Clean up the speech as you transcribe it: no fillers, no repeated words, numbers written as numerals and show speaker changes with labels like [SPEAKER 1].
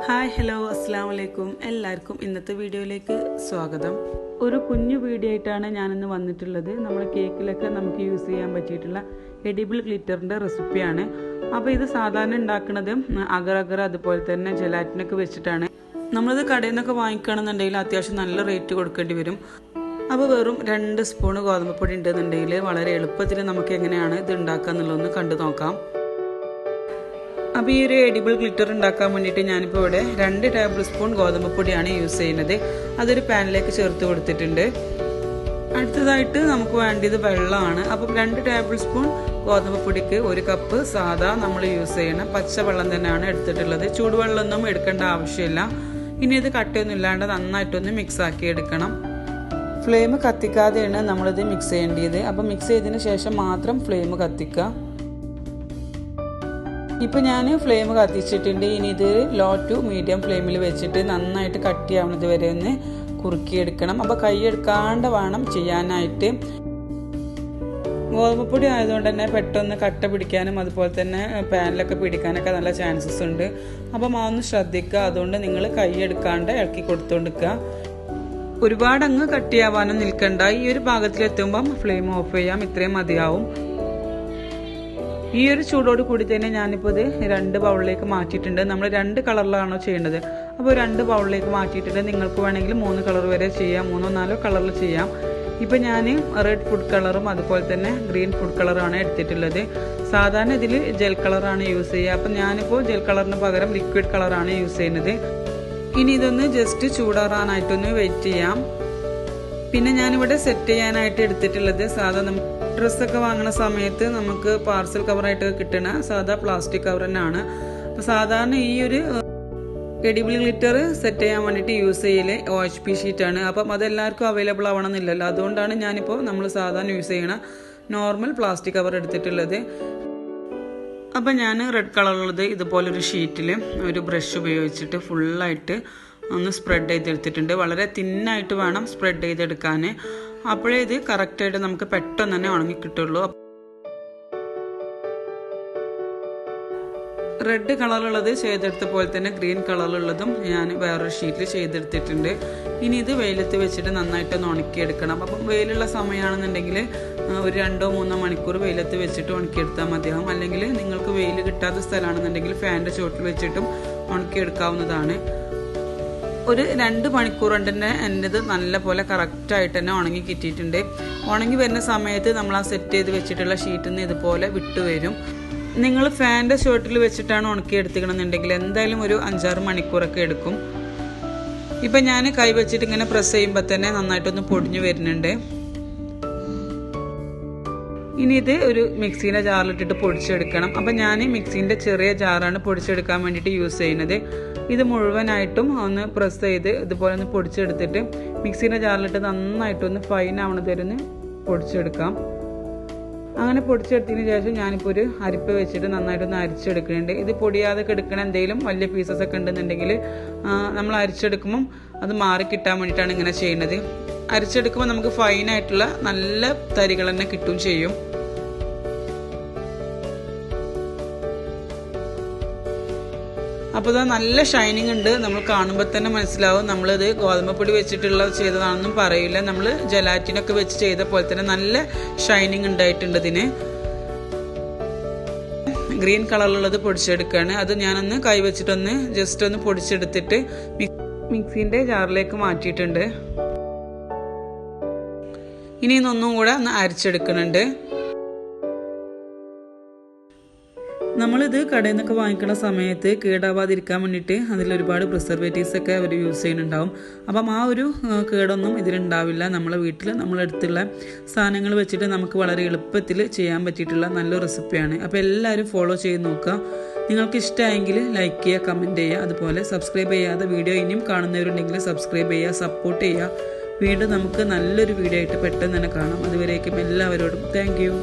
[SPEAKER 1] Hi hello അസ്സലാമു അലൈക്കും എല്ലാവർക്കും ഇന്നത്തെ വീഡിയോയിലേക്ക് സ്വാഗതം. ഒരു കുഞ്ഞു വീഡിയോ ആയിട്ടാണ് ഞാനിന്ന് വന്നിട്ടുള്ളത്. നമ്മുടെ കേക്കിലൊക്കെ നമുക്ക് യൂസ് ചെയ്യാൻ പറ്റിയിട്ടുള്ള എഡിബിൾ ഗ്ലിറ്ററിൻ്റെ റെസിപ്പിയാണ്. അപ്പോൾ ഇത് സാധാരണ ഉണ്ടാക്കുന്നത് അഗർ അഗർ അതുപോലെ തന്നെ ജെലാറ്റിനൊക്കെ വെച്ചിട്ടാണ്. നമ്മളിത് കടയിൽ നിന്നൊക്കെ വാങ്ങിക്കുകയാണെന്നുണ്ടെങ്കിൽ അത്യാവശ്യം നല്ല റേറ്റ് കൊടുക്കേണ്ടി വരും. അപ്പോൾ വെറും 2 സ്പൂൺ ഗോതമ്പപ്പൊടി ഉണ്ടെന്നുണ്ടെങ്കിൽ വളരെ എളുപ്പത്തിൽ നമുക്ക് എങ്ങനെയാണ് ഇത് ഉണ്ടാക്കുക എന്നുള്ളതൊന്ന് കണ്ടു നോക്കാം. അപ്പോൾ ഈ ഒരു എഡിബിൾ ഗ്ലിറ്റർ ഉണ്ടാക്കാൻ വേണ്ടിയിട്ട് ഞാനിപ്പോൾ ഇവിടെ 2 ടേബിൾ സ്പൂൺ ഗോതമ്പപ്പൊടിയാണ് യൂസ് ചെയ്യുന്നത്. അതൊരു പാനിലേക്ക് ചേർത്ത് കൊടുത്തിട്ടുണ്ട്. അടുത്തതായിട്ട് നമുക്ക് വേണ്ടത് വെള്ളമാണ്. അപ്പം 2 ടേബിൾ സ്പൂൺ ഗോതമ്പപ്പൊടിക്ക് 1 കപ്പ് സാധാ നമ്മൾ യൂസ് ചെയ്യണം പച്ചവെള്ളം തന്നെയാണ് എടുത്തിട്ടുള്ളത്. ചൂടുവെള്ളമൊന്നും എടുക്കേണ്ട ആവശ്യമില്ല. ഇനി ഇത് കട്ടയൊന്നും ഇല്ലാണ്ട് നന്നായിട്ടൊന്ന് മിക്സ് ആക്കി എടുക്കണം. ഫ്ലെയിം കത്തിക്കാതെയാണ് നമ്മളിത് മിക്സ് ചെയ്യേണ്ടത്. അപ്പം മിക്സ് ചെയ്തതിന് ശേഷം മാത്രം ഫ്ലെയിം കത്തിക്കുക. ഇപ്പം ഞാൻ ഫ്ലെയിം കത്തിച്ചിട്ടുണ്ട്. ഇനി ഇത് ലോ ടു മീഡിയം ഫ്ലെയിമിൽ വെച്ചിട്ട് നന്നായിട്ട് കട്ടിയാവുന്നത് വരെ ഒന്ന് കുറുക്കിയെടുക്കണം. അപ്പോൾ കൈ എടുക്കാണ്ട് വേണം ചെയ്യാനായിട്ട്. ഗോതമ്പപ്പൊടി ആയതുകൊണ്ട് തന്നെ പെട്ടെന്ന് കട്ട പിടിക്കാനും അതുപോലെ തന്നെ പാനിലൊക്കെ പിടിക്കാനൊക്കെ നല്ല ചാൻസസ് ഉണ്ട്. അപ്പം അതൊന്ന് ശ്രദ്ധിക്കുക. അതുകൊണ്ട് നിങ്ങൾ കൈ എടുക്കാണ്ട് ഇളക്കി കൊടുത്തുകൊണ്ടിരിക്കുക. ഒരുപാട് അങ്ങ് കട്ടിയാവാനും നിൽക്കണ്ട. ഈ ഒരു പാകത്തിലെത്തുമ്പം ഫ്ലെയിം ഓഫ് ചെയ്യാം. ഇത്രയും മതിയാവും. ഈ ഒരു ചൂടോട് കൂടി തന്നെ ഞാനിപ്പോൾ ഇത് 2 ബൗളിലേക്ക് മാറ്റിയിട്ടുണ്ട്. നമ്മൾ 2 കളറിലാണോ ചെയ്യേണ്ടത്. അപ്പോൾ 2 ബൗളിലേക്ക് മാറ്റിയിട്ടുണ്ട്. നിങ്ങൾക്ക് വേണമെങ്കിൽ 3 കളർ വരെ ചെയ്യാം, 3 4 കളറിൽ ചെയ്യാം. ഇപ്പം ഞാൻ റെഡ് ഫുഡ് കളറും അതുപോലെ തന്നെ ഗ്രീൻ ഫുഡ് കളറാണ് എടുത്തിട്ടുള്ളത്. സാധാരണ ഇതിൽ ജെൽ കളറാണ് യൂസ് ചെയ്യുക. അപ്പം ഞാനിപ്പോൾ ജെൽ കളറിന് പകരം ലിക്വിഡ് കളറാണ് യൂസ് ചെയ്യുന്നത്. ഇനി ഇതൊന്ന് ജസ്റ്റ് ചൂടാറാനായിട്ടൊന്ന് വെയിറ്റ് ചെയ്യാം. പിന്നെ ഞാനിവിടെ സെറ്റ് ചെയ്യാനായിട്ട് എടുത്തിട്ടുള്ളത് സാധാ ഡ്രസ്സൊക്കെ വാങ്ങുന്ന സമയത്ത് നമുക്ക് പാർസൽ കവറായിട്ട് കിട്ടുന്ന സാധാ പ്ലാസ്റ്റിക് കവർ തന്നെയാണ്. അപ്പോൾ സാധാരണ ഈ ഒരു എഡിബിൾ ഗ്ലിറ്റർ സെറ്റ് ചെയ്യാൻ വേണ്ടിയിട്ട് യൂസ് ചെയ്യൽ OHP ഷീറ്റാണ്. അപ്പം അതെല്ലാവർക്കും അവൈലബിൾ ആവണമെന്നില്ലല്ലോ. അതുകൊണ്ടാണ് ഞാനിപ്പോൾ നമ്മൾ സാധാരണ യൂസ് ചെയ്യണ നോർമൽ പ്ലാസ്റ്റിക് കവർ എടുത്തിട്ടുള്ളത്. അപ്പം ഞാൻ റെഡ് കളറുള്ളത് ഇതുപോലൊരു ഷീറ്റിൽ ഒരു ബ്രഷ് ഉപയോഗിച്ചിട്ട് ഫുള്ളായിട്ട് ഒന്ന് സ്പ്രെഡ് ചെയ്തെടുത്തിട്ടുണ്ട്. വളരെ തിന്നായിട്ട് വേണം സ്പ്രെഡ് ചെയ്തെടുക്കാൻ. അപ്പോഴേ ഇത് കറക്റ്റായിട്ട് നമുക്ക് പെട്ടെന്ന് തന്നെ ഉണങ്ങി കിട്ടുള്ളൂ. റെഡ് കളറുള്ളത് ചെയ്തെടുത്ത പോലെ തന്നെ ഗ്രീൻ കളറുള്ളതും ഞാൻ വേറൊരു ഷീറ്റിൽ ചെയ്തെടുത്തിട്ടുണ്ട്. ഇനി ഇത് വെയിലത്ത് വെച്ചിട്ട് നന്നായിട്ടൊന്ന് ഉണക്കിയെടുക്കണം. അപ്പം വെയിലുള്ള സമയമാണെന്നുണ്ടെങ്കിൽ ഒരു 2-3 മണിക്കൂർ വെയിലത്ത് വെച്ചിട്ട് ഉണക്കിയെടുത്താൽ മതിയാവും. അല്ലെങ്കിൽ നിങ്ങൾക്ക് വെയിൽ കിട്ടാത്ത സ്ഥലമാണെന്നുണ്ടെങ്കിൽ ഫാനിൻ്റെ ചുവട്ടിൽ വെച്ചിട്ടും ഉണക്കിയെടുക്കാവുന്നതാണ്. ഒരു 2 മണിക്കൂർ കൊണ്ട് തന്നെ എൻ്റെത് നല്ല പോലെ കറക്റ്റായിട്ട് തന്നെ ഉണങ്ങി കിട്ടിയിട്ടുണ്ട്. ഉണങ്ങി വരുന്ന സമയത്ത് നമ്മൾ ആ സെറ്റ് ചെയ്ത് വെച്ചിട്ടുള്ള ഷീറ്റിൽ നിന്ന് ഇതുപോലെ വിട്ടുവരും. നിങ്ങൾ ഫാനിൻ്റെ ചുവട്ടിൽ വെച്ചിട്ടാണ് ഉണക്കിയെടുത്തിക്കണമെന്നുണ്ടെങ്കിൽ എന്തായാലും ഒരു 5-6 മണിക്കൂറൊക്കെ എടുക്കും. ഇപ്പം ഞാൻ കൈ വെച്ചിട്ട് ഇങ്ങനെ പ്രസ് ചെയ്യുമ്പോൾ തന്നെ നന്നായിട്ടൊന്ന് പൊടിഞ്ഞു വരുന്നുണ്ട്. ഇനി ഇത് ഒരു മിക്സീൻ്റെ ജാറിലിട്ടിട്ട് പൊടിച്ചെടുക്കണം. അപ്പം ഞാൻ മിക്സീൻ്റെ ചെറിയ ജാറാണ് പൊടിച്ചെടുക്കാൻ വേണ്ടിയിട്ട് യൂസ് ചെയ്യുന്നത്. ഇത് മുഴുവനായിട്ടും ഒന്ന് പ്രസ് ചെയ്ത് ഇതുപോലെ ഒന്ന് പൊടിച്ചെടുത്തിട്ട് മിക്സീൻ്റെ ജാറിലിട്ട് നന്നായിട്ടൊന്ന് ഫൈൻ ആവണത് വരെ ഒന്ന് പൊടിച്ചെടുക്കാം. അങ്ങനെ പൊടിച്ചെടുത്തതിന് ശേഷം ഞാനിപ്പോൾ ഒരു അരിപ്പ വെച്ചിട്ട് നന്നായിട്ടൊന്ന് അരിച്ചെടുക്കുന്നുണ്ട്. ഇത് പൊടിയാതെ എടുക്കണ എന്തെങ്കിലും വലിയ പീസസ് ഒക്കെ ഉണ്ടെന്നുണ്ടെങ്കിൽ നമ്മൾ അരിച്ചെടുക്കുമ്പം അത് മാറിക്കിട്ടാൻ വേണ്ടിയിട്ടാണ് ഇങ്ങനെ ചെയ്യുന്നത്. അരിച്ചെടുക്കുമ്പോൾ നമുക്ക് ഫൈനായിട്ടുള്ള നല്ല തരികൾ തന്നെ കിട്ടുകയും ചെയ്യും. അപ്പോൾ ഇത് നല്ല ഷൈനിങ് ഉണ്ട്. നമ്മൾ കാണുമ്പോൾ തന്നെ മനസ്സിലാവും നമ്മളിത് ഗോതമ്പപ്പൊടി വെച്ചിട്ടുള്ള ചെയ്തതാണെന്നും പറയില്ല. നമ്മൾ ജെലാറ്റിനൊക്കെ വെച്ച് ചെയ്ത പോലെ തന്നെ നല്ല ഷൈനിങ് ഉണ്ടായിട്ടുണ്ട് ഇതിന്. ഗ്രീൻ കളറിലുള്ളത് പൊടിച്ചെടുക്കുകയാണ്. അത് ഞാനൊന്ന് കൈ വെച്ചിട്ടൊന്ന് ജസ്റ്റ് ഒന്ന് പൊടിച്ചെടുത്തിട്ട് മിക്സീൻ്റെ ജാറിലേക്ക് മാറ്റിയിട്ടുണ്ട്. ഇനി ഇതൊന്നും കൂടെ ഒന്ന് അരിച്ചെടുക്കുന്നുണ്ട്. നമ്മളിത് കടയിൽ നിന്നൊക്കെ വാങ്ങിക്കുന്ന സമയത്ത് കേടാവാതിരിക്കാൻ വേണ്ടിയിട്ട് അതിലൊരുപാട് പ്രിസർവേറ്റീവ്സ് ഒക്കെ അവർ യൂസ് ചെയ്യുന്നുണ്ടാവും. അപ്പം ആ ഒരു കേടൊന്നും ഇതിലുണ്ടാവില്ല. നമ്മളെ വീട്ടിൽ നമ്മളെടുത്തുള്ള സാധനങ്ങൾ വെച്ചിട്ട് നമുക്ക് വളരെ എളുപ്പത്തിൽ ചെയ്യാൻ പറ്റിയിട്ടുള്ള നല്ലൊരു റെസിപ്പിയാണ്. അപ്പോൾ എല്ലാവരും ഫോളോ ചെയ്ത് നോക്കുക. നിങ്ങൾക്ക് ഇഷ്ടമായെങ്കിൽ ലൈക്ക് ചെയ്യുക, കമൻറ്റ് ചെയ്യുക. അതുപോലെ സബ്സ്ക്രൈബ് ചെയ്യാതെ വീഡിയോ ഇനിയും കാണുന്നവരുണ്ടെങ്കിൽ സബ്സ്ക്രൈബ് ചെയ്യുക, സപ്പോർട്ട് ചെയ്യുക. വീണ്ടും നമുക്ക് നല്ലൊരു വീഡിയോ ആയിട്ട് പെട്ടെന്ന് തന്നെ കാണാം. അതുവരേക്കും എല്ലാവരോടും താങ്ക് യു.